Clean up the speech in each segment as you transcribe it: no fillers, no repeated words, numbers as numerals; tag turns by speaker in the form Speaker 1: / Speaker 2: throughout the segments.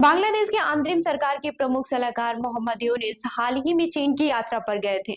Speaker 1: बांग्लादेश के अंतरिम सरकार के प्रमुख सलाहकार मोहम्मद यूनिस हाल ही में चीन की यात्रा पर गए थे,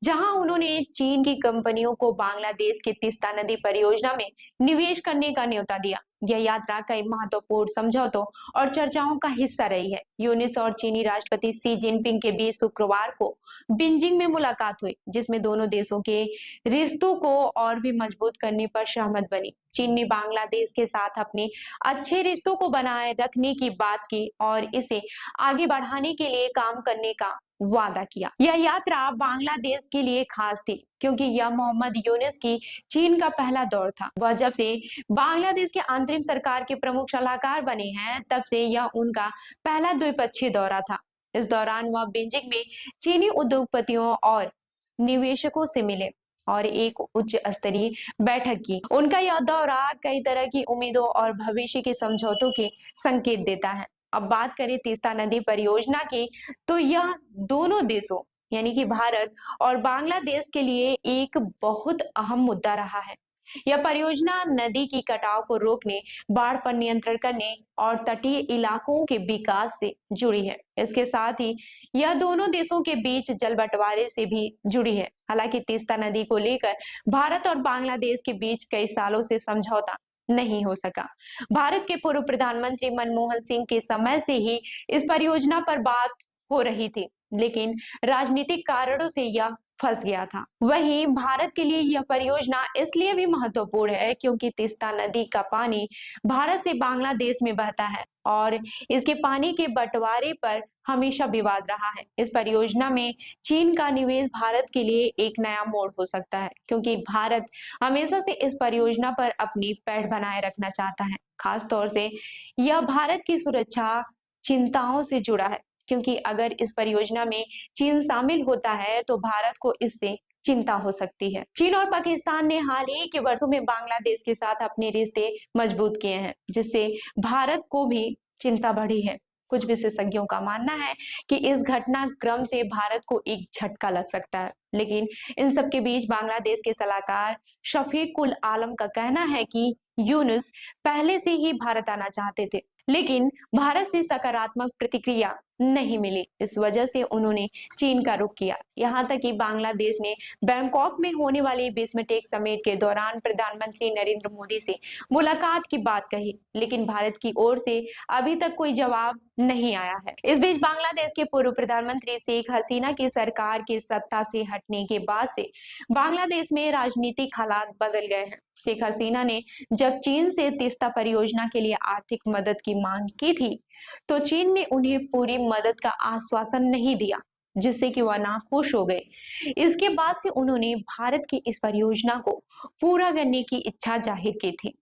Speaker 1: जहां उन्होंने चीन की कंपनियों को बांग्लादेश के तीस्ता नदी परियोजना में निवेश करने का न्योता दिया। यह यात्रा कई महत्वपूर्ण समझौतों और चर्चाओं का हिस्सा रही है। यूनिस और चीनी राष्ट्रपति शी जिनपिंग के बीच शुक्रवार को बीजिंग में मुलाकात हुई, जिसमें दोनों देशों के रिश्तों को और भी मजबूत करने पर सहमत बनी। चीन ने बांग्लादेश के साथ अपने अच्छे रिश्तों को बनाए रखने की बात की और इसे आगे बढ़ाने के लिए काम करने का वादा किया। यह यात्रा बांग्लादेश के लिए खास थी क्योंकि यह मोहम्मद यूनिस की चीन का पहला दौर था। वह जब से बांग्लादेश के अंतरिम सरकार के प्रमुख सलाहकार बने हैं, तब से यह उनका पहला द्विपक्षीय दौरा था। इस दौरान वह बीजिंग में चीनी उद्योगपतियों और निवेशकों से मिले और एक उच्च स्तरीय बैठक की। उनका यह दौरा कई तरह की उम्मीदों और भविष्य के समझौतों के संकेत देता है। अब बात करें तीस्ता नदी परियोजना की, तो यह दोनों देशों यानी कि भारत और बांग्लादेश के लिए एक बहुत अहम मुद्दा रहा है। यह परियोजना नदी की कटाव को रोकने, बाढ़ पर नियंत्रण करने और तटीय इलाकों के विकास से जुड़ी है। इसके साथ ही यह दोनों देशों के बीच जल बंटवारे से भी जुड़ी है। हालांकि तीस्ता नदी को लेकर भारत और बांग्लादेश के बीच कई सालों से समझौता नहीं हो सका। भारत के पूर्व प्रधानमंत्री मनमोहन सिंह के समय से ही इस परियोजना पर बात हो रही थी, लेकिन राजनीतिक कारणों से यह फंस गया था। वहीं भारत के लिए यह परियोजना इसलिए भी महत्वपूर्ण है क्योंकि तीस्ता नदी का पानी भारत से बांग्लादेश में बहता है और इसके पानी के बंटवारे पर हमेशा विवाद रहा है। इस परियोजना में चीन का निवेश भारत के लिए एक नया मोड़ हो सकता है, क्योंकि भारत हमेशा से इस परियोजना पर अपनी पैठ बनाए रखना चाहता है। खास तौर से यह भारत की सुरक्षा चिंताओं से जुड़ा है, क्योंकि अगर इस परियोजना में चीन शामिल होता है तो भारत को इससे चिंता हो सकती है। चीन और पाकिस्तान ने हाल ही के वर्षों में बांग्लादेश के साथ अपने रिश्ते मजबूत किए हैं, जिससे भारत को भी चिंता बढ़ी है। कुछ विशेषज्ञों का मानना है कि इस घटनाक्रम से भारत को एक झटका लग सकता है, लेकिन इन सब के बीच बांग्लादेश के सलाहकार शफीकुल आलम का कहना है कि यूनुस पहले से ही भारत आना चाहते थे, लेकिन भारत से सकारात्मक प्रतिक्रिया नहीं मिली। इस वजह से उन्होंने चीन का रुख किया। यहाँ तक कि बांग्लादेश ने बैंकॉक में होने वाली बिस्मटेक समिट के दौरान प्रधानमंत्री नरेंद्र मोदी से मुलाकात की बात कही, लेकिन भारत की ओर से अभी तक कोई जवाब नहीं आया है। इस बीच बांग्लादेश के पूर्व प्रधानमंत्री शेख हसीना की सरकार के सत्ता से हटने के बाद से बांग्लादेश में राजनीतिक हालात बदल गए हैं। शेख हसीना ने जब चीन से तीस्ता परियोजना के लिए आर्थिक मदद की मांग की थी, तो चीन ने उन्हें पूरी मदद का आश्वासन नहीं दिया, जिससे कि वह नाखुश हो गए। इसके बाद से उन्होंने भारत की इस परियोजना को पूरा करने की इच्छा जाहिर की थी।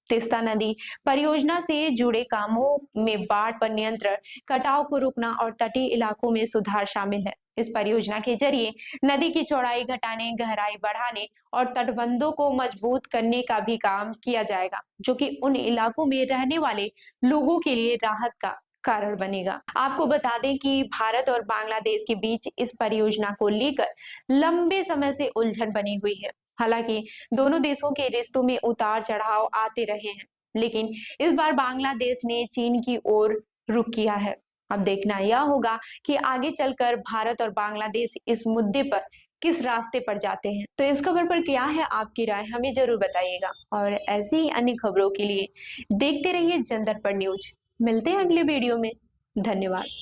Speaker 1: तीस्ता नदी परियोजना से जुड़े कामों में बाढ़ पर नियंत्रण, कटाव को रोकना और तटीय इलाकों में सुधार शामिल है। इस परियोजना के जरिए नदी की चौड़ाई घटाने, गहराई बढ़ाने और तटबंधों को मजबूत करने का भी काम किया जाएगा, जो कि उन इलाकों में रहने वाले लोगों के लिए राहत का कारण बनेगा। आपको बता दें कि भारत और बांग्लादेश के बीच इस परियोजना को लेकर लंबे समय से उलझन बनी हुई है। हालांकि दोनों देशों के रिश्तों में उतार चढ़ाव आते रहे हैं, लेकिन इस बार बांग्लादेश ने चीन की ओर रुख किया है। अब देखना यह होगा कि आगे चलकर भारत और बांग्लादेश इस मुद्दे पर किस रास्ते पर जाते हैं। तो इस खबर पर क्या है आपकी राय, हमें जरूर बताइएगा। और ऐसी ही अन्य खबरों के लिए देखते रहिए जन दर्पण न्यूज। मिलते हैं अगले वीडियो में। धन्यवाद।